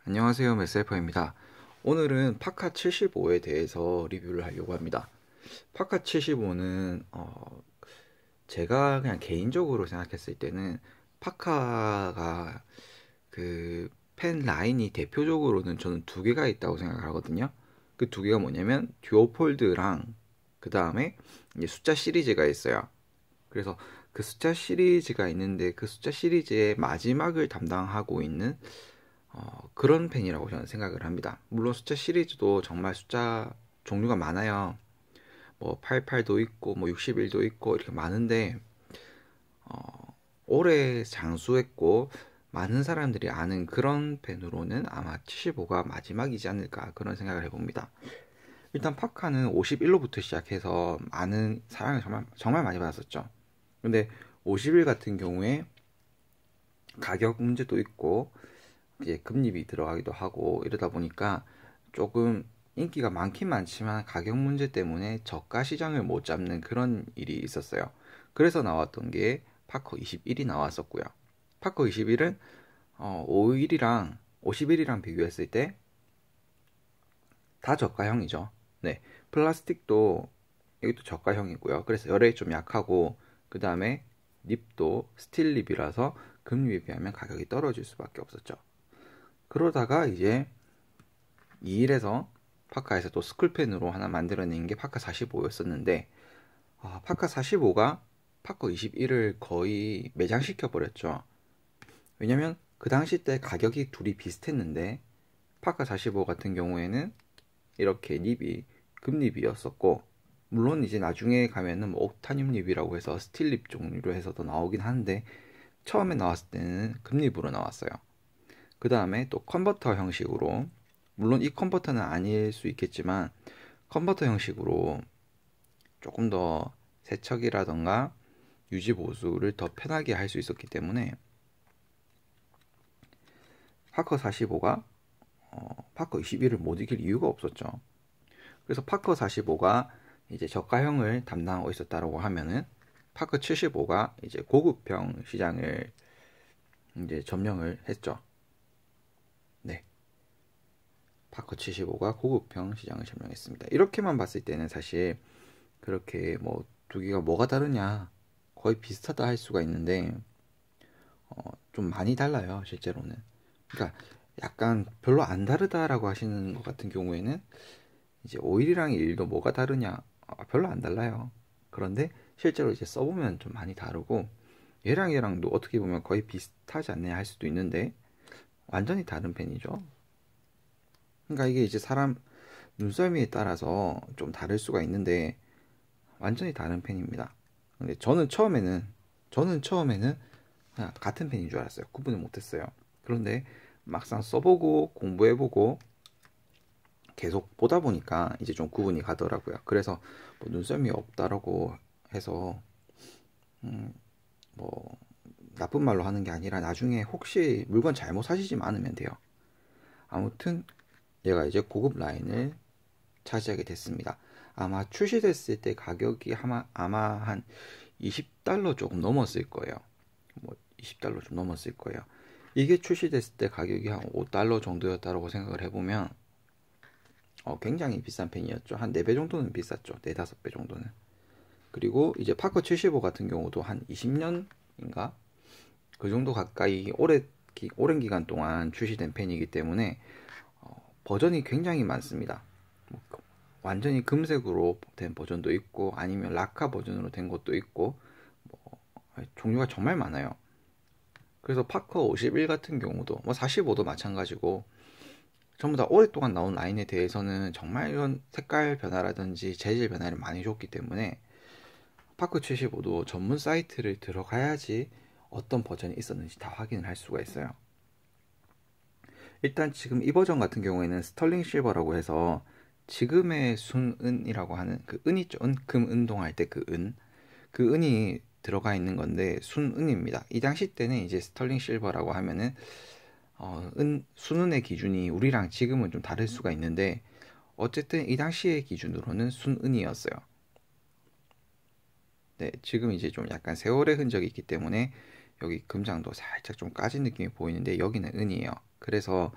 안녕하세요, 메셀퍼입니다. 오늘은 파카 75에 대해서 리뷰를 하려고 합니다. 파카 75는 제가 그냥 개인적으로 생각했을 때는 파카가 그 펜 라인이 대표적으로는 저는 두 개가 있다고 생각하거든요. 그 두 개가 뭐냐면 듀오폴드랑 그 다음에 이제 숫자 시리즈가 있어요. 그래서 그 숫자 시리즈가 있는데 그 숫자 시리즈의 마지막을 담당하고 있는 그런 펜이라고 저는 생각을 합니다. 물론 숫자 시리즈도 정말 숫자 종류가 많아요. 뭐 88도 있고 뭐 61도 있고 이렇게 많은데 오래 장수했고 많은 사람들이 아는 그런 펜으로는 아마 75가 마지막이지 않을까 그런 생각을 해봅니다. 일단 파카는 51로부터 시작해서 많은 사랑을 정말 많이 받았었죠. 근데 51 같은 경우에 가격 문제도 있고 이제 금리비 들어가기도 하고 이러다 보니까 조금 인기가 많긴 많지만 가격 문제 때문에 저가 시장을 못 잡는 그런 일이 있었어요. 그래서 나왔던 게 파커 21이 나왔었고요. 파커 21은 51이랑 51이랑 비교했을 때 다 저가형이죠. 네, 플라스틱도 여기도 저가형이고요. 그래서 열에 좀 약하고 그 다음에 립도 스틸 립이라서 금리에 비하면 가격이 떨어질 수밖에 없었죠. 그러다가 이제 2일에서 파카에서 또 스쿨펜으로 하나 만들어낸 게 파카 45였었는데 파카 45가 파커 21을 거의 매장시켜 버렸죠. 왜냐면 그 당시 때 가격이 둘이 비슷했는데 파카 45 같은 경우에는 이렇게 립이 금립이었었고 물론 이제 나중에 가면은 뭐 옥타늄 립이라고 해서 스틸 립 종류로 해서도 나오긴 하는데 처음에 나왔을 때는 금립으로 나왔어요. 그 다음에 또 컨버터 형식으로 물론 이 컨버터는 아닐 수 있겠지만 컨버터 형식으로 조금 더 세척이라던가 유지 보수를 더 편하게 할 수 있었기 때문에 파커 45가 파커 21을 못 이길 이유가 없었죠. 그래서 파커 45가 이제 저가형을 담당하고 있었다라고 하면은 파커 75가 이제 고급형 시장을 이제 점령을 했죠. 네. 파커 75가 고급형 시장을 점령했습니다. 이렇게만 봤을 때는 사실 그렇게 뭐 두 개가 뭐가 다르냐 거의 비슷하다 할 수가 있는데 좀 많이 달라요 실제로는. 그러니까 약간 별로 안 다르다라고 하시는 것 같은 경우에는 이제 오일이랑 일도 뭐가 다르냐 별로 안 달라요. 그런데 실제로 이제 써보면 좀 많이 다르고 얘랑 얘랑도 어떻게 보면 거의 비슷하지 않냐 할 수도 있는데 완전히 다른 펜이죠. 그러니까 이게 이제 사람 눈썰미에 따라서 좀 다를 수가 있는데 완전히 다른 펜입니다. 근데 저는 처음에는 그냥 같은 펜인 줄 알았어요. 구분을 못했어요. 그런데 막상 써보고 공부해보고 계속 보다 보니까 이제 좀 구분이 가더라고요. 그래서 뭐 눈썰미 없다라고 해서 뭐 나쁜 말로 하는 게 아니라 나중에 혹시 물건 잘못 사시지 않으면 돼요. 아무튼 얘가 이제 고급 라인을 차지하게 됐습니다. 아마 출시됐을 때 가격이 아마 한 20달러 조금 넘었을 거예요. 뭐 20달러 좀 넘었을 거예요. 이게 출시됐을 때 가격이 한 5달러 정도였다고 생각을 해보면 굉장히 비싼 펜이었죠. 한 4배 정도는 비쌌죠. 4, 5배 정도는. 그리고 이제 파커 75 같은 경우도 한 20년인가? 그 정도 가까이 오랜 기간 동안 출시된 펜이기 때문에 버전이 굉장히 많습니다. 뭐, 완전히 금색으로 된 버전도 있고 아니면 라카 버전으로 된 것도 있고 뭐, 종류가 정말 많아요. 그래서 파커 51 같은 경우도 뭐 45도 마찬가지고 전부 다 오랫동안 나온 라인에 대해서는 정말 이런 색깔 변화라든지 재질 변화를 많이 줬기 때문에 파크 75도 전문 사이트를 들어가야지 어떤 버전이 있었는지 다 확인을 할 수가 있어요. 일단 지금 이 버전 같은 경우에는 스털링 실버라고 해서 지금의 순은이라고 하는 그 은 있죠. 금 운동할 때 그 은이 들어가 있는 건데 순은입니다. 이 당시 때는 이제 스털링 실버라고 하면은 순은의 기준이 우리랑 지금은 좀 다를 수가 있는데 어쨌든 이 당시의 기준으로는 순은이었어요. 네, 지금 이제 좀 약간 세월의 흔적이 있기 때문에 여기 금장도 살짝 좀 까진 느낌이 보이는데 여기는 은이에요. 그래서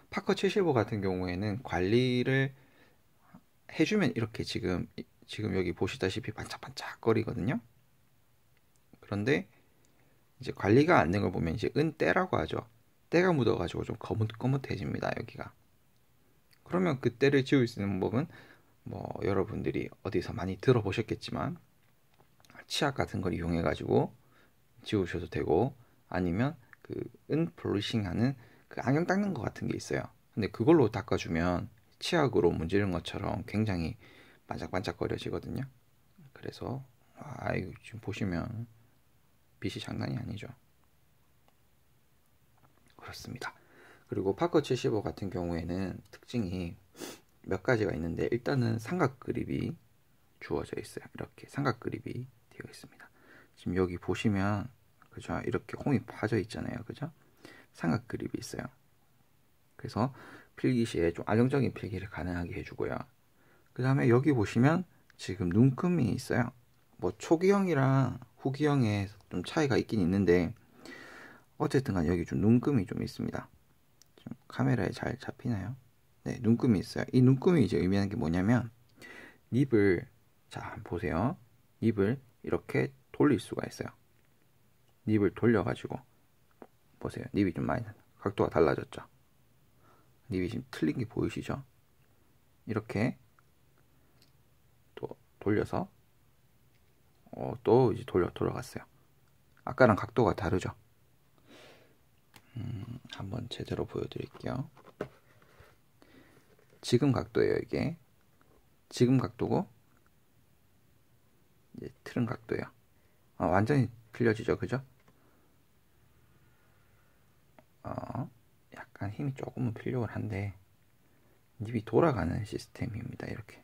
파커 75 같은 경우에는 관리를 해주면 이렇게 지금 여기 보시다시피 반짝반짝 거리거든요. 그런데 이제 관리가 안 된 걸 보면 이제 은때라고 하죠. 때가 묻어가지고 좀 거뭇거뭇해집니다, 여기가. 그러면 그 때를 지울 수 있는 방법은 뭐 여러분들이 어디서 많이 들어보셨겠지만 치약 같은 걸 이용해가지고 지우셔도 되고, 아니면 그 은 폴리싱 하는 그 안경 닦는 거 같은 게 있어요. 근데 그걸로 닦아주면 치약으로 문지른 것처럼 굉장히 반짝반짝거려지거든요. 그래서 이거 지금 보시면 빛이 장난이 아니죠. 그렇습니다. 그리고 파커 75 같은 경우에는 특징이 몇 가지가 있는데, 일단은 삼각 그립이 주어져 있어요. 이렇게 삼각 그립이 되어 있습니다. 지금 여기 보시면 그죠? 이렇게 홈이 파져 있잖아요. 그죠? 삼각 그립이 있어요. 그래서 필기 시에 좀 안정적인 필기를 가능하게 해주고요. 그 다음에 여기 보시면 지금 눈금이 있어요. 뭐 초기형이랑 후기형에 좀 차이가 있긴 있는데, 어쨌든 간 여기 좀 눈금이 좀 있습니다. 좀 카메라에 잘 잡히나요? 네, 눈금이 있어요. 이 눈금이 이제 의미하는 게 뭐냐면, 닙을, 자, 보세요. 닙을 이렇게 돌릴 수가 있어요. 닙을 돌려가지고, 보세요. 닙이 좀 많이, 각도가 달라졌죠? 닙이 지금 틀린 게 보이시죠? 이렇게 또 돌려서, 또 이제 돌아갔어요. 아까랑 각도가 다르죠? 한번 제대로 보여드릴게요. 지금 각도예요, 이게. 지금 각도고, 이제 틀은 각도예요. 완전히 틀려지죠, 그죠? 약간 힘이 조금은 필요는 한데, 닙이 돌아가는 시스템입니다, 이렇게.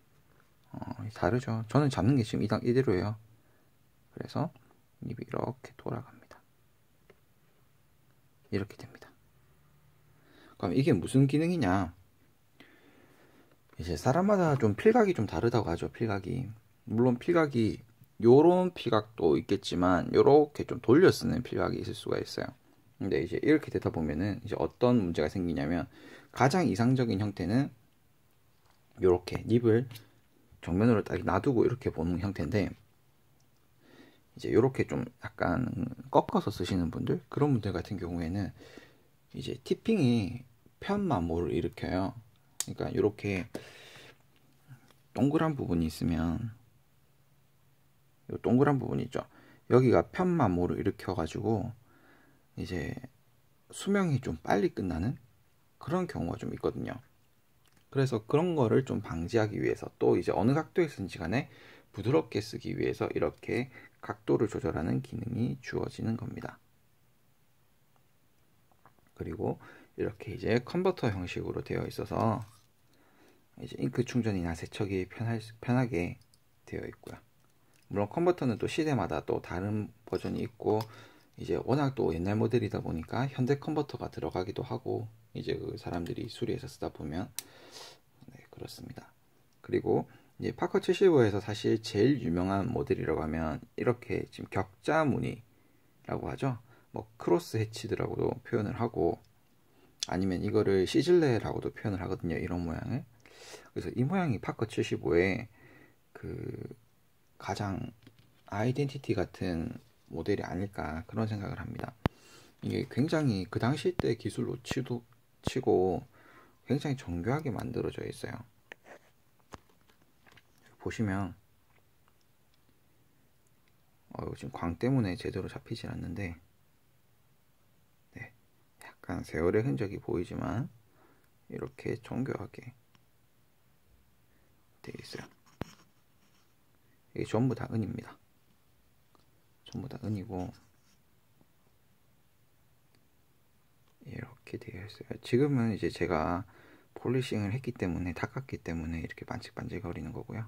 다르죠? 저는 잡는 게 지금 이대로예요. 그래서 닙이 이렇게 돌아갑니다. 이렇게 됩니다. 그럼 이게 무슨 기능이냐? 이제 사람마다 좀 필각이 좀 다르다고 하죠. 필각이. 물론 필각이 요런 필각도 있겠지만 요렇게 좀 돌려 쓰는 필각이 있을 수가 있어요. 근데 이제 이렇게 되다 보면은 이제 어떤 문제가 생기냐면, 가장 이상적인 형태는 요렇게 닙을 정면으로 딱 놔두고 이렇게 보는 형태인데, 이제 요렇게 좀 약간 꺾어서 쓰시는 분들, 그런 분들 같은 경우에는 이제 티핑이 편마모를 일으켜요. 그러니까 이렇게 동그란 부분이 있으면, 요 동그란 부분이 있죠. 여기가 편마모를 일으켜가지고 이제 수명이 좀 빨리 끝나는 그런 경우가 좀 있거든요. 그래서 그런 거를 좀 방지하기 위해서, 또 이제 어느 각도에 쓰는지 간에 부드럽게 쓰기 위해서 이렇게 각도를 조절하는 기능이 주어지는 겁니다. 그리고 이렇게 이제 컨버터 형식으로 되어 있어서 이제 잉크 충전이나 세척이 편하게 되어 있고요. 물론 컨버터는 또 시대마다 또 다른 버전이 있고, 이제 워낙 또 옛날 모델이다 보니까 현대 컨버터가 들어가기도 하고, 이제 그 사람들이 수리해서 쓰다 보면, 네, 그렇습니다. 그리고 이제 파커 75에서 사실 제일 유명한 모델이라고 하면 이렇게 지금 격자 무늬라고 하죠. 뭐 크로스 해치드라고도 표현을 하고, 아니면 이거를 시즐레라고도 표현을 하거든요. 이런 모양을. 그래서 이 모양이 파커 75의 그 가장 아이덴티티 같은 모델이 아닐까, 그런 생각을 합니다. 이게 굉장히 그 당시 때 기술로 치고 굉장히 정교하게 만들어져 있어요. 보시면 지금 광 때문에 제대로 잡히질 않는데, 네, 약간 세월의 흔적이 보이지만 이렇게 정교하게 되어 있어요. 이게 전부 다 은입니다. 전부 다 은이고 이렇게 되어 있어요. 지금은 이제 제가 폴리싱을 했기 때문에, 닦았기 때문에 이렇게 반질반질거리는 거고요.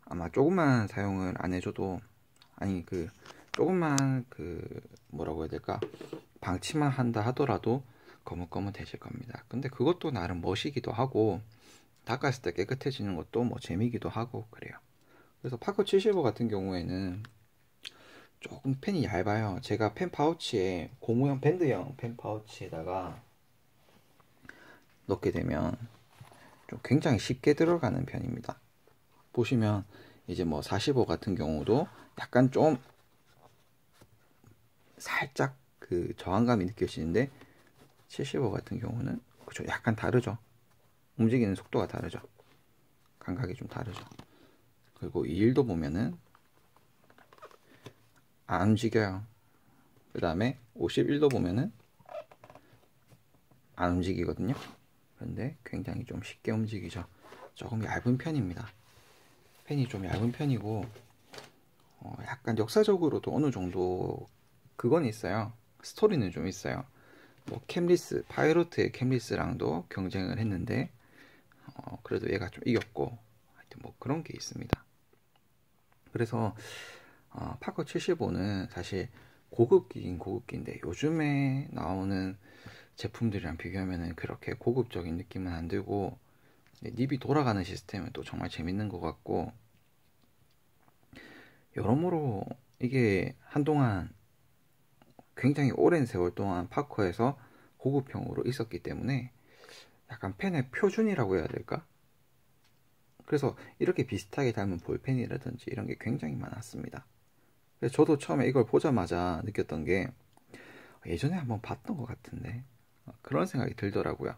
아마 조금만 사용을 안 해줘도, 아니 조금만 뭐라고 해야 될까, 방치만 한다 하더라도 거뭇거뭇해질 겁니다. 근데 그것도 나름 멋이기도 하고, 닦았을 때 깨끗해지는 것도 뭐 재미기도 하고 그래요. 그래서 파커 75 같은 경우에는 조금 펜이 얇아요. 제가 펜 파우치에 고무형 밴드형 펜 파우치에다가 넣게 되면 좀 굉장히 쉽게 들어가는 편입니다. 보시면 이제 뭐 45 같은 경우도 약간 좀 살짝 그 저항감이 느껴지는데 75 같은 경우는 그죠, 약간 다르죠. 움직이는 속도가 다르죠. 감각이 좀 다르죠. 그리고 21도 보면은 안 움직여요. 그 다음에 51도 보면은 안 움직이거든요. 그런데 굉장히 좀 쉽게 움직이죠. 조금 얇은 편입니다. 펜이 좀 얇은 편이고 약간 역사적으로도 어느 정도 그건 있어요. 스토리는 좀 있어요. 뭐 캠리스, 파이로트의 캠리스랑도 경쟁을 했는데 그래도 얘가 좀 이겼고 하여튼 뭐 그런 게 있습니다. 그래서 파커 75는 사실 고급기긴 고급기인데 요즘에 나오는 제품들이랑 비교하면 그렇게 고급적인 느낌은 안 들고 닙이 돌아가는 시스템은 또 정말 재밌는 것 같고 여러모로 이게 한동안 굉장히 오랜 세월 동안 파커에서 고급형으로 있었기 때문에 약간 펜의 표준이라고 해야 될까? 그래서 이렇게 비슷하게 닮은 볼펜이라든지 이런 게 굉장히 많았습니다. 그래서 저도 처음에 이걸 보자마자 느꼈던 게 예전에 한번 봤던 것 같은데 그런 생각이 들더라고요.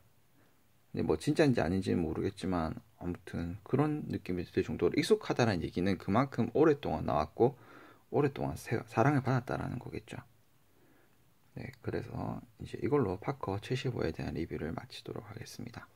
근데 뭐 진짜인지 아닌지는 모르겠지만 아무튼 그런 느낌이 들 정도로 익숙하다는 얘기는 그만큼 오랫동안 나왔고 오랫동안 사랑을 받았다라는 거겠죠. 네, 그래서 이제 이걸로 파커 75에 대한 리뷰를 마치도록 하겠습니다.